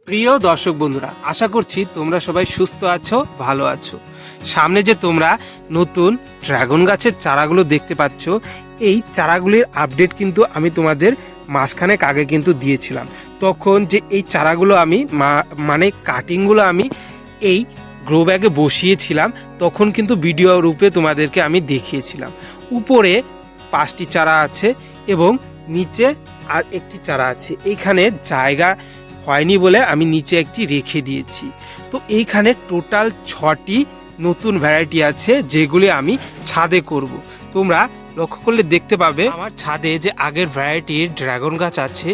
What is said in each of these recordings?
প্রিয় দর্শক বন্ধুরা, আশা করছি তোমরা সবাই সুস্থ আছো, ভালো আছো। সামনে যে তোমরা নতুন ড্রাগন গাছের চারাগুলো দেখতে পাচ্ছ, এই চারাগুলির আপডেট কিন্তু আমি তোমাদের মাসখানেক আগে কিন্তু দিয়েছিলাম। তখন যে এই চারাগুলো আমি মানে কাটিংগুলো আমি এই গ্রো ব্যাগে বসিয়েছিলাম, তখন কিন্তু ভিডিও রূপে তোমাদেরকে আমি দেখিয়েছিলাম। উপরে 5টি চারা আছে এবং নিচে আর একটি চারা আছে। এইখানে জায়গা হয়নি বলে আমি নিচে একটি রেখে দিয়েছি। তো এইখানে টোটাল 6টি নতুন ভ্যারাইটি আছে, যেগুলি আমি ছাদে করব। তোমরা লক্ষ্য করলে দেখতে পাবে আমার ছাদে যে আগের ভ্যারাইটির ড্রাগন গাছ আছে,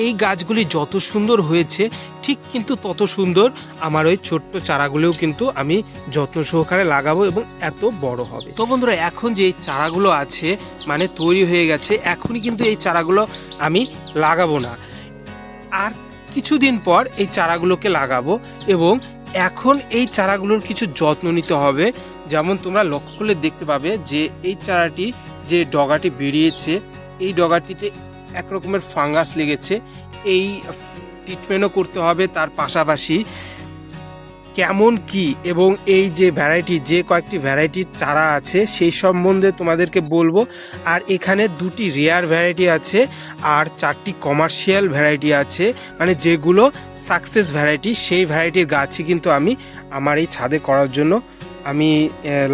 এই গাছগুলি যত সুন্দর হয়েছে ঠিক কিন্তু তত সুন্দর আমার ওই ছোট্ট চারাগুলোও কিন্তু আমি যত্ন সহকারে লাগাবো এবং এত বড় হবে। তো বন্ধুরা, এখন যে এই চারাগুলো আছে মানে তৈরি হয়ে গেছে, এখনই কিন্তু এই চারাগুলো আমি লাগাবো না, আর কিছুদিন পর এই চারাগুলোকে লাগাবো। এবং এখন এই চারাগুলোর কিছু যত্ন নিতে হবে। যেমন তোমরা লক্ষ্য করলে দেখতে পাবে যে এই চারাটি যে ডগাটি বেরিয়েছে, এই ডগাটিতে এক রকমের ফাঙ্গাস লেগেছে। এই ট্রিটমেন্টও করতে হবে। তার পাশাপাশি কেমন কি এবং এই যে ভ্যারাইটি, যে কয়েকটি ভ্যারাইটির চারা আছে সেই সম্বন্ধে তোমাদেরকে বলবো। আর এখানে 2টি রেয়ার ভ্যারাইটি আছে আর 4টি কমার্শিয়াল ভ্যারাইটি আছে, মানে যেগুলো সাকসেস ভ্যারাইটি। সেই ভ্যারাইটির গাছই কিন্তু আমি আমার এই ছাদে করার জন্য আমি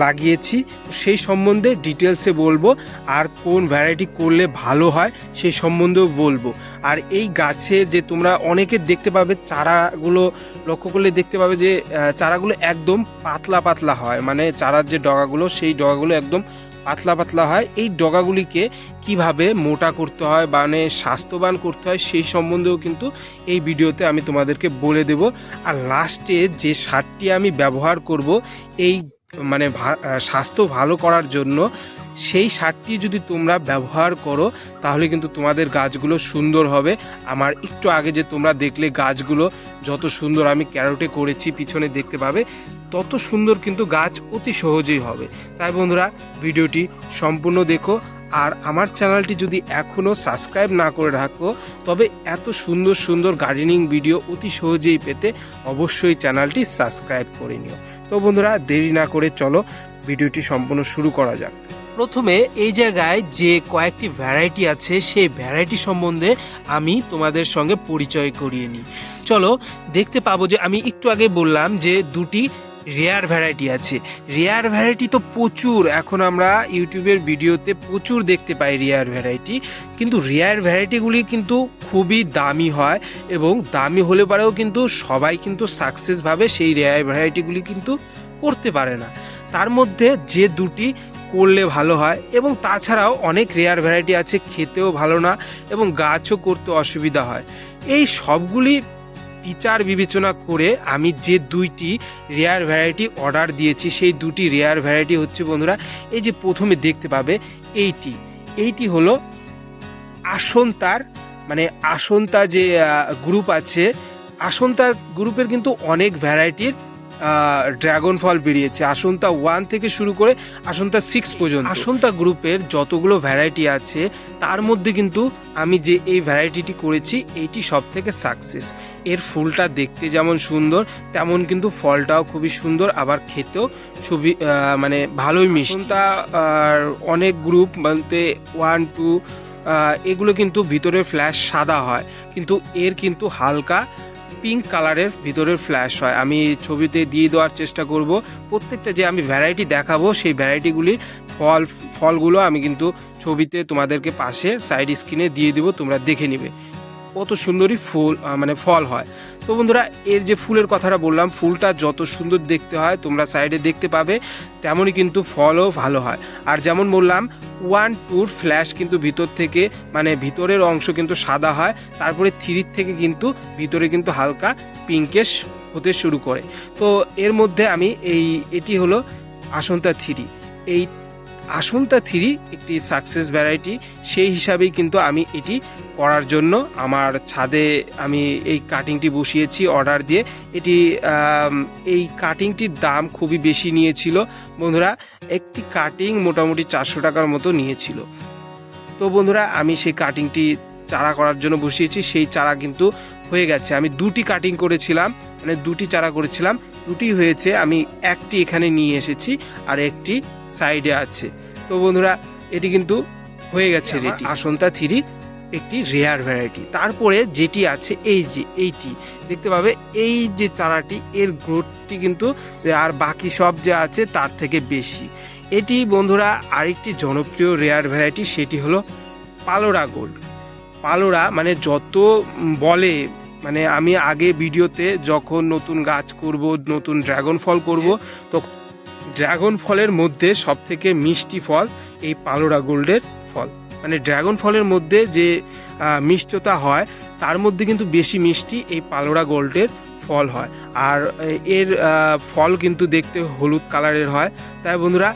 লাগিয়েছি। সেই সম্বন্ধে ডিটেলসে বলবো, আর কোন ভ্যারাইটি করলে ভালো হয় সেই সম্বন্ধেও বলবো। আর এই গাছে যে তোমরা অনেকে দেখতে পাবে, চারাগুলো লক্ষ্য করলে দেখতে পাবে যে চারাগুলো একদম পাতলা পাতলা হয়, মানে চারার যে ডগাগুলো সেই ডগাগুলো একদম পাতলা পাতলা হয়। এই ডগাগুলিকে কিভাবে মোটা করতে হয়, মানে স্বাস্থ্যবান করতে হয়, সেই সম্বন্ধেও কিন্তু এই ভিডিওতে আমি তোমাদেরকে বলে দেব। আর লাস্টে যে সারটি আমি ব্যবহার করব এই মানে স্বাস্থ্য ভালো করার জন্য, সেই সারটি যদি তোমরা ব্যবহার করো তাহলে কিন্তু তোমাদের গাছগুলো সুন্দর হবে। আমার একটু আগে যে তোমরা দেখলে গাছগুলো যত সুন্দর আমি ক্যারোটে করেছি, পিছনে দেখতে পাবে তত সুন্দর কিন্তু গাছ অতি সহজেই হবে। তাই বন্ধুরা, ভিডিওটি সম্পূর্ণ দেখো। আর আমার চ্যানেলটি যদি এখনও সাবস্ক্রাইব না করে রাখো, তবে এত সুন্দর সুন্দর গার্ডেনিং ভিডিও অতি সহজেই পেতে অবশ্যই চ্যানেলটি সাবস্ক্রাইব করে নিও। তো বন্ধুরা, দেরি না করে চলো ভিডিওটি সম্পূর্ণ শুরু করা যাক। প্রথমে এই জায়গায় যে কয়েকটি ভ্যারাইটি আছে সেই ভ্যারাইটি সম্বন্ধে আমি তোমাদের সঙ্গে পরিচয় করিয়ে নিই। চলো, দেখতে পাবো যে আমি একটু আগে বললাম যে 2টি রেয়ার ভ্যারাইটি আছে। রেয়ার ভ্যারাইটি তো প্রচুর, এখন আমরা ইউটিউবের ভিডিওতে প্রচুর দেখতে পাই রেয়ার ভ্যারাইটি। কিন্তু রেয়ার ভ্যারাইটিগুলি কিন্তু খুবই দামি হয়, এবং দামি হলে পরেও কিন্তু সবাই কিন্তু সাকসেসভাবে সেই রেয়ার ভ্যারাইটিগুলি কিন্তু করতে পারে না। তার মধ্যে যে 2টি করলে ভালো হয়, এবং তাছাড়াও অনেক রেয়ার ভ্যারাইটি আছে খেতেও ভালো না এবং গাছও করতে অসুবিধা হয়। এই সবগুলি বিচার বিবেচনা করে আমি যে 2টি রেয়ার ভ্যারাইটি অর্ডার দিয়েছি, সেই 2টি রেয়ার ভ্যারাইটি হচ্ছে বন্ধুরা, এই যে প্রথমে দেখতে পাবে এইটি হলো আসন্তার, মানে আসন্তা যে গ্রুপ আছে, আসন্তার গ্রুপের কিন্তু অনেক ভ্যারাইটির ড্রাগন ফল বেরিয়েছে। আসন্তা 1 থেকে শুরু করে আসন্তা 6 পর্যন্ত। আসন্তা গ্রুপের যতগুলো ভ্যারাইটি আছে তার মধ্যে কিন্তু আমি যে এই ভ্যারাইটিটি করেছি এইটি সব থেকে সাকসেস। এর ফুলটা দেখতে যেমন সুন্দর, তেমন কিন্তু ফলটাও খুবই সুন্দর, আবার খেতেও খুবই মানে ভালোই মিষ্টি। তা অনেক গ্রুপ বলতে 1, 2 এগুলো কিন্তু ভিতরে ফ্ল্যাশ সাদা হয়, কিন্তু এর কিন্তু হালকা পিঙ্ক কালারের ভিতরের ফ্ল্যাশ হয়। আমি ছবিতে দিয়ে দেওয়ার চেষ্টা করব। প্রত্যেকটা যে আমি ভ্যারাইটি দেখাবো সেই ভ্যারাইটিগুলি ফলগুলো আমি কিন্তু ছবিতে তোমাদেরকে পাশে সাইড স্ক্রিনে দিয়ে দেবো, তোমরা দেখে নিবে কত সুন্দরই ফুল মানে ফল হয়। তো বন্ধুরা, এর যে ফুলের কথাটা বললাম, ফুলটা যত সুন্দর দেখতে হয় তোমরা সাইডে দেখতে পাবে, তেমনই কিন্তু ফলও ভালো হয়। আর যেমন বললাম 1, 2 ফ্ল্যাশ কিন্তু ভিতর থেকে, মানে ভিতরের অংশ কিন্তু সাদা হয়, তারপরে 3 থেকে কিন্তু ভিতরে কিন্তু হালকা পিঙ্কেশ হতে শুরু করে। তো এর মধ্যে আমি এটি হলো আসন্তা 3। এই আসন্তা 3 একটি সাকসেস ভ্যারাইটি, সেই হিসাবেই কিন্তু আমি এটি করার জন্য আমার ছাদে আমি এই কাটিংটি বসিয়েছি অর্ডার দিয়ে। এটি এই কাটিংটির দাম খুবই বেশি নিয়েছিল বন্ধুরা, একটি কাটিং মোটামুটি 400 টাকার মতো নিয়েছিল। তো বন্ধুরা, আমি সেই কাটিংটি চারা করার জন্য বসিয়েছি। সেই চারা কিন্তু হয়ে গেছে। আমি দুটি কাটিং করেছিলাম, মানে দুটি চারা করেছিলাম, দুটি হয়েছে। আমি একটি এখানে নিয়ে এসেছি আর একটি সাইডে আছে। তো বন্ধুরা এটি কিন্তু হয়ে গেছে রেডি। আসন্তা 3 একটি রেয়ার ভ্যারাইটি। তারপরে যেটি আছে এই যে এইটি দেখতে পাবে, এই যে চারাটি এর গ্রোথটি কিন্তু আর বাকি সব যে আছে তার থেকে বেশি। এটি বন্ধুরা আরেকটি জনপ্রিয় রেয়ার ভ্যারাইটি, সেটি হলো পালোরা গোল্ড। পালোরা মানে যত বলে, মানে আমি আগে ভিডিওতে যখন নতুন গাছ করব, নতুন ড্রাগন ফল করব, তো ড্রাগন ফলের মধ্যে সবথেকে মিষ্টি ফল এই পালোরা গোল্ডের ফল। মানে ড্রাগন ফলের মধ্যে যে মিষ্টতা হয় তার মধ্যে কিন্তু বেশি মিষ্টি এই পালোরা গোল্ডের ফল হয়। আর এর ফল কিন্তু দেখতে হলুদ কালারের হয়। তাই বন্ধুরা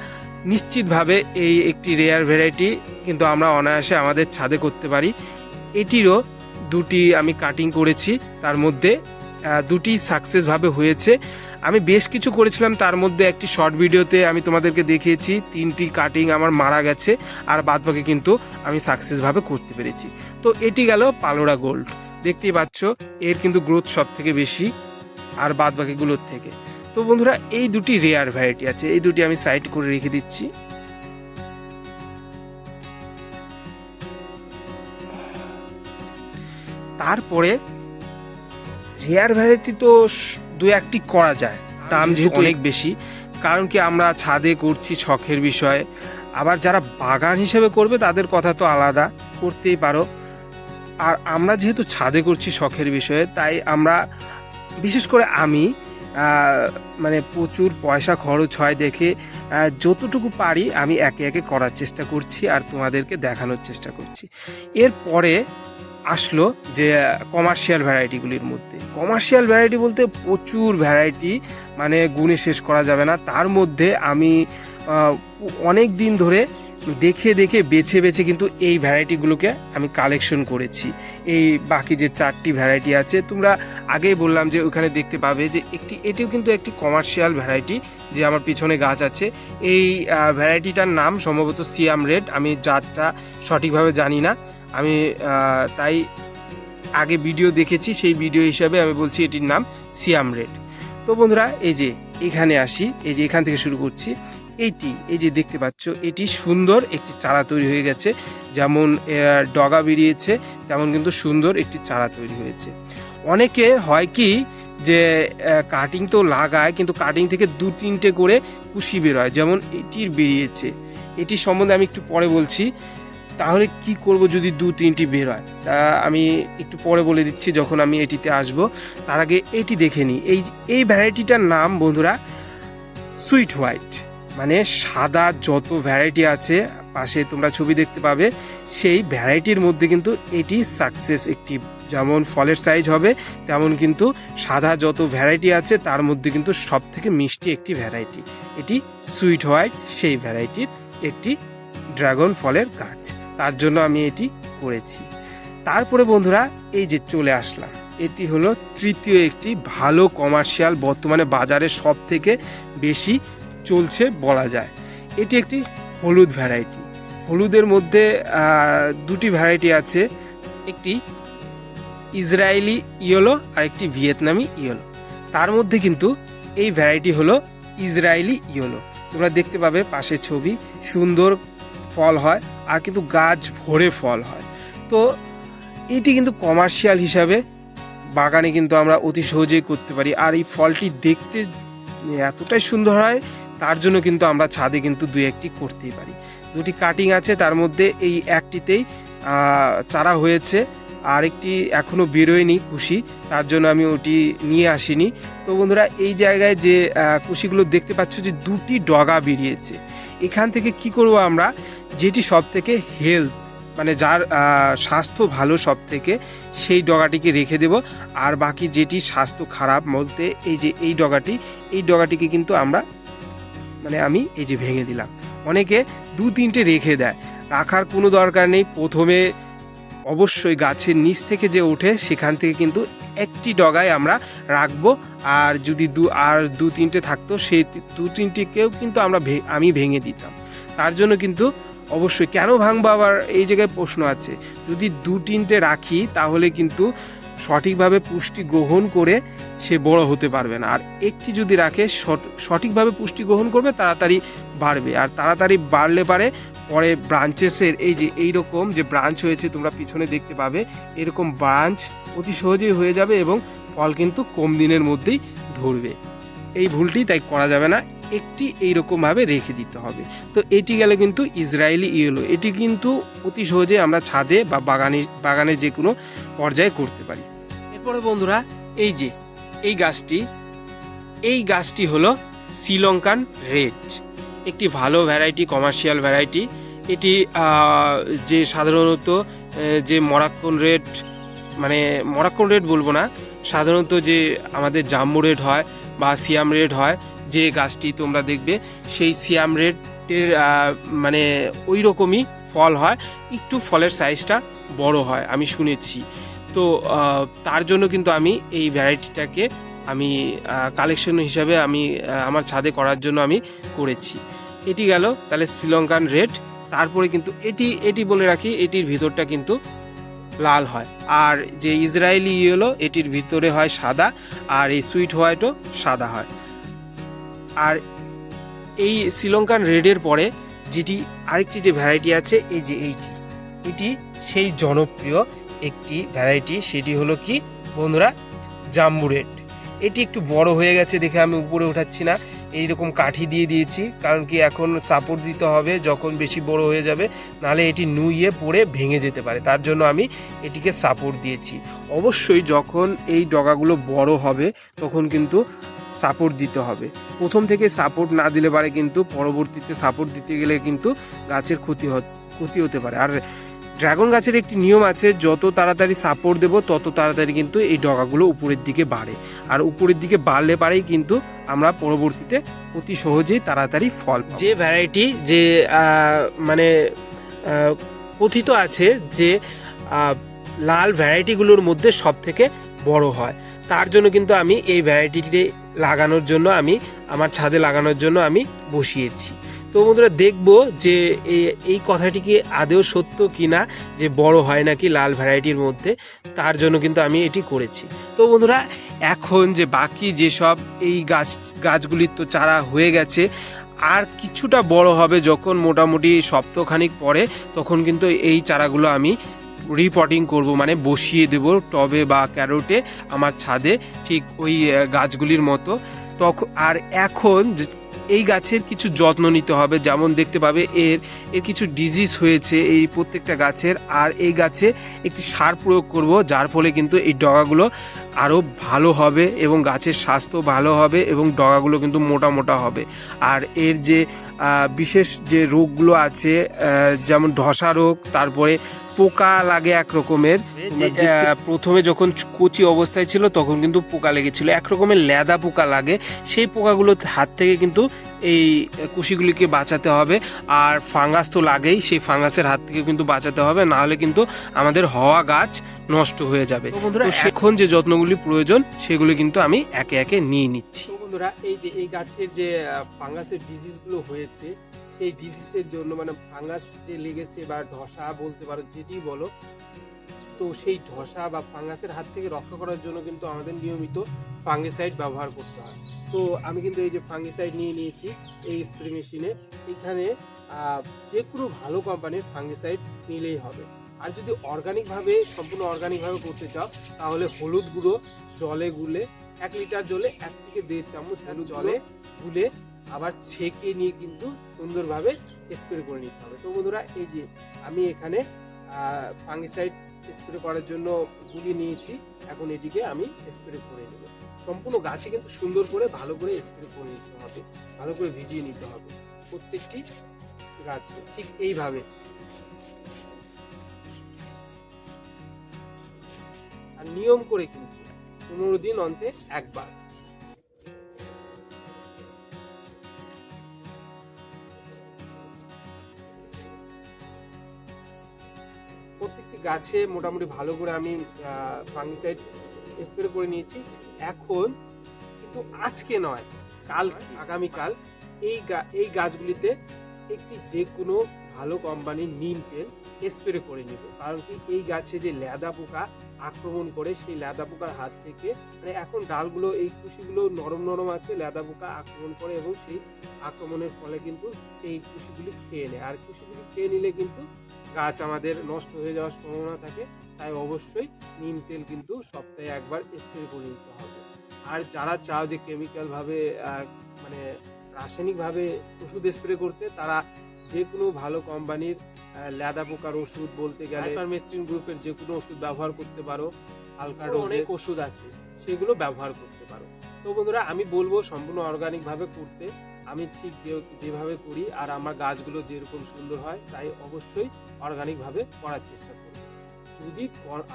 নিশ্চিতভাবে এই একটি রেয়ার ভ্যারাইটি কিন্তু আমরা অনায়াসে আমাদের ছাদে করতে পারি। এটিরও দুটি আমি কাটিং করেছি, তার মধ্যে দুটি সাকসেসভাবে হয়েছে। আমি বেশ কিছু করেছিলাম, তার মধ্যে একটি শর্ট ভিডিওতে আমি তোমাদেরকে দেখিয়েছি 3টি কাটিং আমার মারা গেছে, আর বাদবাকি কিন্তু আমি সাকসেসভাবে করতে পেরেছি। তো এটি গেল পালোরা গোল্ড। দেখতেই পাচ্ছ এর কিন্তু গ্রোথ সব থেকে বেশি আর বাদবাকিগুলোর থেকে। তো বন্ধুরা এই দুটি রেয়ার ভ্যারাইটি আছে, এই দুটি আমি সাইড করে রেখে দিচ্ছি। তারপরে রেয়ার ভ্যারাইটি তো 2-1টি করা যায়, দাম যেহেতু অনেক বেশি। কারণ কি আমরা ছাদে করছি শখের বিষয়ে, আবার যারা বাগান হিসেবে করবে তাদের কথা তো আলাদা, করতেই পারো। আর আমরা যেহেতু ছাদে করছি শখের বিষয়ে, তাই আমরা বিশেষ করে আমি মানে প্রচুর পয়সা খরচ হয় দেখে যতটুকু পারি আমি একে একে করার চেষ্টা করছি আর তোমাদেরকে দেখানোর চেষ্টা করছি। এরপরে আসলো যে কমার্শিয়াল ভ্যারাইটিগুলির মধ্যে। কমার্শিয়াল ভ্যারাইটি বলতে প্রচুর ভ্যারাইটি, মানে গুণে শেষ করা যাবে না। তার মধ্যে আমি অনেক দিন ধরে দেখে দেখে বেছে বেছে কিন্তু এই ভ্যারাইটিগুলোকে আমি কালেকশন করেছি। এই বাকি যে 4টি ভ্যারাইটি আছে, তোমরা আগেই বললাম যে ওখানে দেখতে পাবে যে এটিও কিন্তু একটি কমার্শিয়াল ভ্যারাইটি, যে আমার পিছনে গাছ আছে। এই ভ্যারাইটিটার নাম সম্ভবত সিয়াম রেড, আমি জাতটা সঠিকভাবে জানি না, আমি তাই আগে ভিডিও দেখেছি, সেই ভিডিও হিসাবে আমি বলছি এটির নাম সিয়াম রেড। তো বন্ধুরা এই যে এখানে আসি, এই যে এখান থেকে শুরু করছি। এই যে দেখতে পাচ্ছ এটি সুন্দর একটি চারা তৈরি হয়ে গেছে, যেমন ডগা বেরিয়েছে তেমন কিন্তু সুন্দর একটি চারা তৈরি হয়েছে। অনেকে হয় কি যে কাটিং তো লাগায়, কিন্তু কাটিং থেকে 2-3টে করে কুশি বেরোয়, যেমন এটির বেরিয়েছে। এটির সম্বন্ধে আমি একটু পরে বলছি। তাহলে কি করব যদি 2-3টি বের হয়, তা আমি একটু পরে বলে দিচ্ছি যখন আমি এটিতে আসব। তার আগে এটি দেখে নিই। এই ভ্যারাইটিটার নাম বন্ধুরা সুইট হোয়াইট, মানে সাদা যত ভ্যারাইটি আছে পাশে তোমরা ছবি দেখতে পাবে, সেই ভ্যারাইটির মধ্যে কিন্তু এটি সাকসেস একটি। যেমন ফলের সাইজ হবে তেমন কিন্তু সাদা যত ভ্যারাইটি আছে তার মধ্যে কিন্তু সব থেকে মিষ্টি একটি ভ্যারাইটি। এটি সুইট হোয়াইট, সেই ভ্যারাইটির একটি ড্রাগন ফলের গাছ, তার জন্য আমি এটি করেছি। তারপরে বন্ধুরা এই যে চলে আসলাম, এটি হলো তৃতীয় একটি ভালো কমার্শিয়াল, বর্তমানে বাজারে সব থেকে বেশি চলছে বলা যায়। এটি একটি হলুদ ভ্যারাইটি। হলুদের মধ্যে 2টি ভ্যারাইটি আছে, একটি ইসরায়েলি ইয়েলো আর একটি ভিয়েতনামি ইয়েলো। তার মধ্যে কিন্তু এই ভ্যারাইটি হলো ইসরায়েলি ইয়েলো। তোমরা দেখতে পাবে পাশে ছবি, সুন্দর ফল হয় আর কিন্তু গাছ ভরে ফল হয়। তো এটি কিন্তু কমার্শিয়াল হিসাবে বাগানে কিন্তু আমরা অতি সহজেই করতে পারি। আর এই ফলটি দেখতে এতটাই সুন্দর হয়, তার জন্য কিন্তু আমরা ছাদে কিন্তু 2-1টি করতেই পারি। 2টি কাটিং আছে, তার মধ্যে এই একটিতেই চারা হয়েছে, আর একটি এখনও বেরোয়নি কুশি, তার জন্য আমি ওটি নিয়ে আসিনি। তো বন্ধুরা এই জায়গায় যে কুশিগুলো দেখতে পাচ্ছ যে 2টি ডগা বেরিয়েছে। এখান থেকে কি করব আমরা, যেটি সব থেকে হেলথ, মানে যার স্বাস্থ্য ভালো সব থেকে, সেই ডগাটিকে রেখে দেব। আর বাকি যেটি স্বাস্থ্য খারাপ বলতে এই যে এই ডগাটিকে কিন্তু আমরা মানে আমি এই যে ভেঙে দিলাম। অনেকে 2-3টে রেখে দেয়, রাখার কোনো দরকার নেই। প্রথমে অবশ্যই গাছের নিচ থেকে যে ওঠে সেখান থেকে কিন্তু একটি ডগায় আমরা রাখবো, আর যদি 2-3টে থাকতো সেই 2-3টিকেও কিন্তু আমি ভেঙে দিতাম। তার জন্য কিন্তু অবশ্যই কেন ভাঙবো, আবার এই জায়গায় প্রশ্ন আছে। যদি 2-3টে রাখি তাহলে কিন্তু সঠিকভাবে পুষ্টি গ্রহণ করে সে বড় হতে পারবে না। আর একটি যদি রাখে সঠিকভাবে পুষ্টি গ্রহণ করবে, তাড়াতাড়ি বাড়বে। আর তাড়াতাড়ি বাড়লে পারে পরে ব্রাঞ্চেসের এই যে এইরকম যে ব্রাঞ্চ হয়েছে তোমরা পিছনে দেখতে পাবে, এরকম ব্রাঞ্চ অতি সহজেই হয়ে যাবে এবং ফল কিন্তু কম দিনের মধ্যেই ধরবে। এই ভুলটি তাই করা যাবে না, একটি এইরকমভাবে রেখে দিতে হবে। তো এটি গেলে কিন্তু ইসরায়েলি ইয়েলো, এটি কিন্তু অতি সহজে আমরা ছাদে বা বাগানে যে কোনো পর্যায়ে করতে পারি। এরপরে বন্ধুরা এই যে এই গাছটি হলো শ্রীলঙ্কান রেড, একটি ভালো ভ্যারাইটি, কমার্শিয়াল ভ্যারাইটি। এটি যে সাধারণত যে মরাক্কন রেড বলবো না, সাধারণত যে আমাদের জাম্বু রেড হয় বা সিয়াম রেড হয়, যে গাছটি তোমরা দেখবে সেই সিয়াম রেডের মানে ওই রকমই ফল হয়, একটু ফলের সাইজটা বড় হয় আমি শুনেছি। তো তার জন্য কিন্তু আমি এই ভ্যারাইটিটাকে আমি কালেকশন হিসাবে আমি আমার ছাদে করার জন্য আমি করেছি। এটি গেল তাহলে শ্রীলঙ্কান রেড। তারপরে কিন্তু এটি বলে রাখি, এটির ভিতরটা কিন্তু লাল হয়। আর যে ইসরায়েলি ইয়েলো এটির ভিতরে হয় সাদা, আর এই সুইট হোয়াইটও সাদা হয়। আর এই শ্রীলঙ্কান রেডের পরে যেটি আরেকটি যে ভ্যারাইটি আছে, এই যে এটি সেই জনপ্রিয় একটি ভ্যারাইটি, সেটি হলো কি বন্ধুরা, জাম্বু রেড। এটি একটু বড় হয়ে গেছে দেখে আমি উপরে উঠাচ্ছি না, এইরকম কাঠি দিয়ে দিয়েছি, কারণ কি এখন সাপোর্ট দিতে হবে যখন বেশি বড় হয়ে যাবে, নাহলে এটি নুইয়ে পড়ে ভেঙে যেতে পারে, তার জন্য আমি এটিকে সাপোর্ট দিয়েছি। অবশ্যই যখন এই ডগাগুলো বড় হবে তখন কিন্তু সাপোর্ট দিতে হবে। প্রথম থেকে সাপোর্ট না দিলে পারে কিন্তু পরবর্তীতে সাপোর্ট দিতে গেলে কিন্তু গাছের ক্ষতি হতে পারে। আর ড্রাগন গাছের একটি নিয়ম আছে, যত তাড়াতাড়ি সাপোর্ট দেবো তত তাড়াতাড়ি কিন্তু এই ডগাগুলো উপরের দিকে বাড়ে, আর উপরের দিকে বাড়লে পারেই কিন্তু আমরা পরবর্তীতে অতি সহজেই তাড়াতাড়ি ফল পাবো। যে ভ্যারাইটি যে মানে কথিত আছে যে লাল ভ্যারাইটিগুলোর মধ্যে সব থেকে বড় হয়, তার জন্য কিন্তু আমি এই ভ্যারাইটিটি লাগানোর জন্য আমি আমার ছাদে লাগানোর জন্য আমি বসিয়েছি। তো বন্ধুরা দেখবো যে এই কথাটি কি আদৌ সত্য কিনা, যে বড় হয় নাকি লাল ভ্যারাইটির মধ্যে, তার জন্য কিন্তু আমি এটি করেছি। তো বন্ধুরা এখন যে বাকি যেসব এই গাছগুলির তো চারা হয়ে গেছে, আর কিছুটা বড় হবে যখন মোটামুটি সপ্তাহখানিক পরে, তখন কিন্তু এই চারাগুলো আমি রিপটিং করব, মানে বসিয়ে দেব টবে বা ক্যারোটে আমার ছাদে, ঠিক ওই গাছগুলির মতো। তখন আর এখন এই গাছের কিছু যত্ন নিতে হবে, যেমন দেখতে পাবে এর কিছু ডিজিজ হয়েছে এই প্রত্যেকটা গাছের, আর এই গাছে একটি সার প্রয়োগ করব, যার ফলে কিন্তু এই ডগাগুলো আরও ভালো হবে এবং গাছের স্বাস্থ্য ভালো হবে এবং ডগাগুলো কিন্তু মোটা মোটা হবে। আর এর যে বিশেষ যে রোগগুলো আছে, যেমন ধসা রোগ, তারপরে পোকা লাগে এক রকমের, প্রথমে যখন কচি অবস্থায় ছিল তখন কিন্তু পোকা লেগেছিল, এক রকমের লেদা পোকা লাগে, সেই পোকাগুলোর হাত থেকে কিন্তু এই কুশিগুলিকে বাঁচাতে হবে। আর ফাঙ্গাস তো লাগেই, সেই ফাঙ্গাসের হাত থেকে কিন্তু বাঁচাতে হবে, না হলে কিন্তু আমাদের হওয়া গাছ নষ্ট হয়ে যাবে। বন্ধুরা এখন যে যত্নগুলি প্রয়োজন সেগুলি কিন্তু আমি একে একে নিয়ে নিচ্ছি। বন্ধুরা এই যে এই গাছের যে ফাঙ্গাসের ডিজিজগুলো হয়েছে, সেই ডিজিজের জন্য মানে ফাঙ্গাস যে লেগেছে বা ধসা বলতে পারো, যেটি বলো, তো সেই ধসা বা ফাঙ্গাসের হাত থেকে রক্ষা করার জন্য কিন্তু আমাদের নিয়মিত ফাঙ্গিসাইড ব্যবহার করতে হয়। তো আমি কিন্তু এই যে ফাঙ্গিসাইড নিয়ে নিয়েছি এই স্প্রে মেশিনে, এখানে যে কোনো ভালো কোম্পানির ফাঙ্গিসাইড নিলেই হবে। আর যদি সম্পূর্ণ অর্গানিকভাবে করতে চাও, তাহলে হলুদ গুঁড়ো জলে গুলে 1 লিটার জলে 1 থেকে 1.5 চামচ হলুদ জলে গুলে আবার ছেঁকে নিয়ে কিন্তু সুন্দরভাবে স্প্রে করে নিতে হবে। তো বন্ধুরা এই যে আমি এখানে ফাঙ্গিসাইড স্প্রে করার জন্য গুলিয়ে নিয়েছি, এখন এটিকে আমি স্প্রে করে নেব। সম্পূর্ণ গাছে কিন্তু সুন্দর করে ভালো করে স্প্রে করে নিতে হবে, ভালো করে ভিজিয়ে নিতে হবে প্রত্যেকটি গাছকে, ঠিক এইভাবে। আর নিয়ম করে কিন্তু 15 দিন অন্তে একবার। প্রত্যেকটি গাছে মোটামুটি ভালো করে আমি ফাঙ্গিসাইড স্প্রে করে নিয়েছি। এখন কিন্তু আজকে নয়, কাল আগামীকাল এই গাছগুলিতে একটি যে কোনো ভালো কোম্পানির নিম তেল স্প্রে করে নেব, কারণ কি এই গাছে যে লেদা পোকা আক্রমণ করে সেই লেদা পোকার হাত থেকে। মানে এখন ডালগুলো এই কুশিগুলো নরম নরম আছে, লেদা পোকা আক্রমণ করে এবং সেই আক্রমণের ফলে কিন্তু এই কুশিগুলি খেয়ে নেয়। আর কুশিগুলি খেয়ে নিলে কিন্তু গাছ আমাদের নষ্ট হয়ে যাওয়ার সম্ভাবনা থাকে। তাই অবশ্যই নিম তেল কিন্তু সপ্তাহে একবার স্প্রে করে নিতে হবে। আর যারা চাও যে কেমিক্যালভাবে মানে রাসায়নিকভাবে ওষুধ স্প্রে করতে, তারা যে কোনো ভালো কোম্পানির লেদা পোকার ওষুধ বলতে গেলে আইপারমেথ্রিন গ্রুপের যে কোনো ওষুধ ব্যবহার করতে পারো। হালকা অনেক ওষুধ আছে, সেগুলো ব্যবহার করতে পারো। তো বন্ধুরা, আমি বলবো সম্পূর্ণ অর্গানিকভাবে করতে। আমি ঠিক যেভাবে করি আর আমার গাছগুলো যেরকম সুন্দর হয়, তাই অবশ্যই অর্গানিকভাবে করার চেষ্টা করব। যদি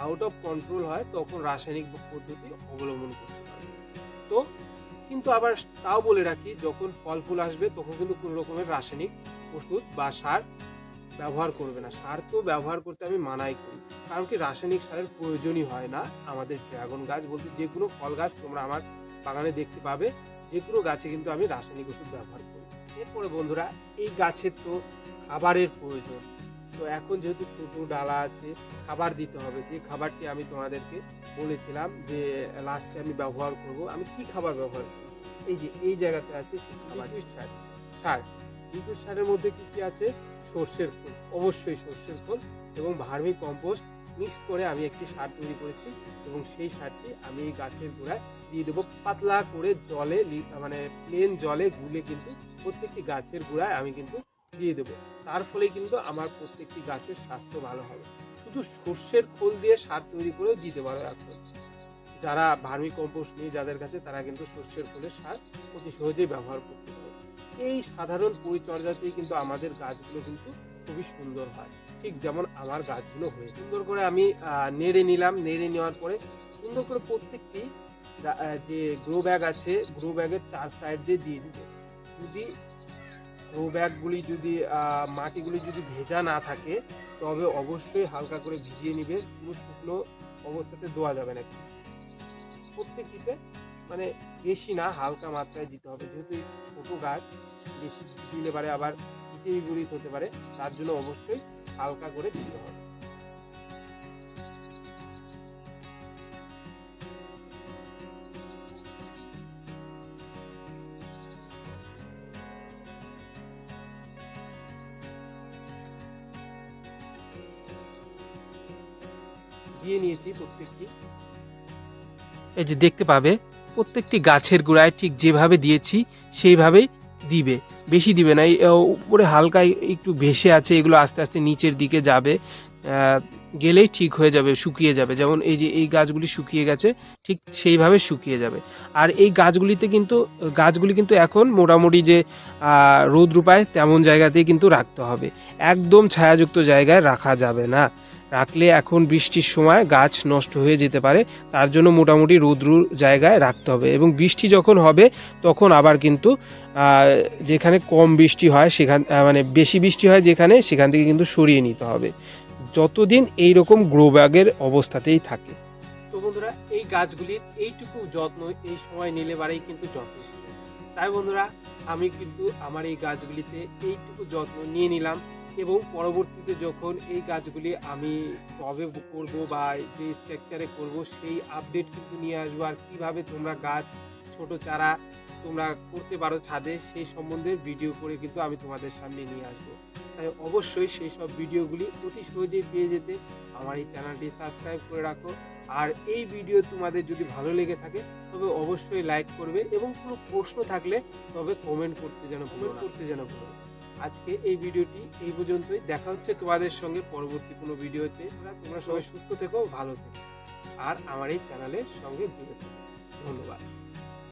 আউট অফ কন্ট্রোল হয় তখন রাসায়নিক পদ্ধতি অবলম্বন করতে পারবে। তো কিন্তু আবার তাও বলে রাখি, যখন ফল ফুল আসবে তখন কিন্তু কোনো রকমের রাসায়নিক ওষুধ বা সার ব্যবহার করবে না। সার তো ব্যবহার করতে আমি মানাই করি, কারণ কি রাসায়নিক সারের প্রয়োজনই হয় না। আমাদের ড্রাগন গাছ বলতে যে কোনো ফল গাছ তোমরা আমার বাগানে দেখতে পাবে, যে কোনো গাছে কিন্তু আমি রাসায়নিক ওষুধ ব্যবহার করি। এরপরে বন্ধুরা, এই গাছের তো খাবারের প্রয়োজন। তো এখন যেহেতু ছোট ডালা আছে, খাবার দিতে হবে। যে খাবারটি আমি তোমাদেরকে বলেছিলাম যে লাস্টে আমি ব্যবহার করব, আমি কি খাবার ব্যবহার করি, এই যে এই জায়গাতে আছে সার। লিকুইড সারের মধ্যে কি কি আছে? সর্ষের খোল, অবশ্যই সর্ষের খোল এবং ভার্মি কম্পোস্ট মিক্স করে আমি একটি সার তৈরি করেছি এবং সেই সারটি আমি এই গাছের গোড়ায় দিয়ে দেবো পাতলা করে জলে, মানে প্লেন জলে গুলে কিন্তু প্রত্যেকটি গাছের গোড়ায় আমি কিন্তু দিয়ে দেবো। তার ফলে কিন্তু আমার প্রত্যেকটি গাছের স্বাস্থ্য ভালো হবে। শুধু সর্ষের খোল দিয়ে সার তৈরি করেও দিতে পারো। এখন যারা ভার্মি কম্পোস্ট নেই যাদের কাছে, তারা কিন্তু সর্ষের খোলের সার অতি সহজেই ব্যবহার করতে পারে। এই সাধারণ পরিচর্যাতেই কিন্তু আমাদের গাছগুলো কিন্তু খুবই সুন্দর হয়, ঠিক যেমন আমার গাছগুলো হয়ে। সুন্দর করে আমি নেড়ে নিলাম। নেড়ে নেওয়ার পরে সুন্দর করে প্রত্যেকটি যে গ্রো ব্যাগ আছে, গ্রো ব্যাগের 4 সাইড দিয়ে দিয়ে দিব। যদি গ্রো ব্যাগগুলি যদি মাটিগুলি যদি ভেজা না থাকে, তবে অবশ্যই হালকা করে ভিজিয়ে নিবে। পুরো শুকনো অবস্থাতে দেওয়া যাবে না। প্রত্যেকটিতে মানে বেশি না, হালকা মাত্রায় দিতে হবে, যেহেতু ছোট গাছ, বেশি দিলে পারে আবার বিপরীত হতে পারে। তার জন্য অবশ্যই হালকা করে দিতে হবে। দিয়ে নিয়েছি প্রত্যেকটি। এই যে দেখতে পাবে প্রত্যেকটি গাছের গোড়ায় ঠিক যেভাবে দিয়েছি সেইভাবেই দিবে, বেশি দিবে না। এই উপরে হালকা একটু ভেসে আছে, এগুলো আস্তে আস্তে নিচের দিকে যাবে, গেলেই ঠিক হয়ে যাবে, শুকিয়ে যাবে। যেমন এই যে এই গাছগুলি শুকিয়ে গেছে, ঠিক সেইভাবে শুকিয়ে যাবে। আর এই গাছগুলি কিন্তু এখন মোটামুটি যে রৌদ্র পায় তেমন জায়গাতেই কিন্তু রাখতে হবে। একদম ছায়াযুক্ত জায়গায় রাখা যাবে না। রাখলে এখন বৃষ্টির সময় গাছ নষ্ট হয়ে যেতে পারে, তার জন্য মোটামুটি রৌদ্র জায়গায় রাখতে হবে। এবং বৃষ্টি যখন হবে তখন আবার কিন্তু যেখানে কম বৃষ্টি হয় সেখান মানে বেশি বৃষ্টি হয় যেখানে, সেখান থেকে কিন্তু সরিয়ে নিতে হবে, যতদিন এইরকম গ্রো ব্যাগের অবস্থাতেই থাকে। তো বন্ধুরা, এই গাছগুলির এইটুকু যত্ন এই সময় নিলে বারেই কিন্তু যথেষ্ট। তাই বন্ধুরা, আমি কিন্তু আমার এই গাছগুলিতে এইটুকু যত্ন নিয়ে নিলাম এবং পরবর্তীতে যখন এই গাছগুলি আমি টবে করব বা যে স্ট্রাকচারে করব, সেই আপডেট কিন্তু নিয়ে আসবো। আর কিভাবে তোমরা গাছ ছোট চারা তোমরা করতে পারো ছাদে, সেই সম্বন্ধে ভিডিও করে কিন্তু আমি তোমাদের সামনে নিয়ে আসবো। তাই অবশ্যই সেই সব ভিডিওগুলি অতি সহজেই পেয়ে যেতে আমার এই চ্যানেলটি সাবস্ক্রাইব করে রাখো। আর এই ভিডিও তোমাদের যদি ভালো লেগে থাকে তবে অবশ্যই লাইক করবে এবং কোনো প্রশ্ন থাকলে তবে কমেন্ট করতে যেন ভুলো। আজকে এই ভিডিওটি এই পর্যন্তই। দেখা হচ্ছে তোমাদের সঙ্গে পরবর্তী কোনো ভিডিওতে। তোমরা সবাই সুস্থ থেকো, ভালো থেকো আর আমার এই চ্যানেলের সঙ্গে জুড়ে থেকো। ধন্যবাদ।